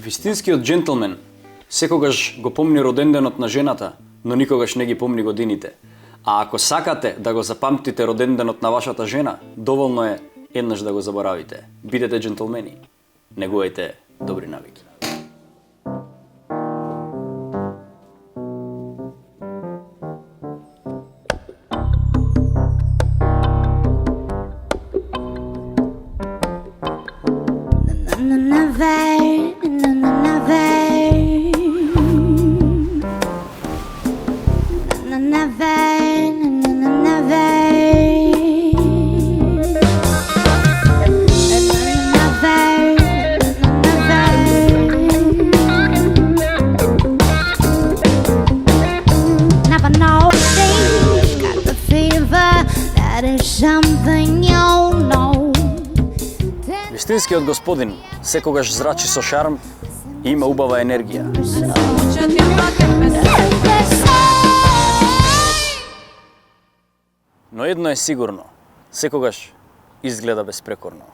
Вистинскиот джентлмен секогаш го помни роденденот на жената, но никогаш не ги помни годините. А ако сакате да го запамтите роденденот на вашата жена, доволно е еднаш да го заборавите. Бидете джентлмени. Негувајте добри навики. Вистинскиот господин секогаш зрачи со шарм и има убава енергија. Но едно е сигурно, секогаш изгледа безпрекорно.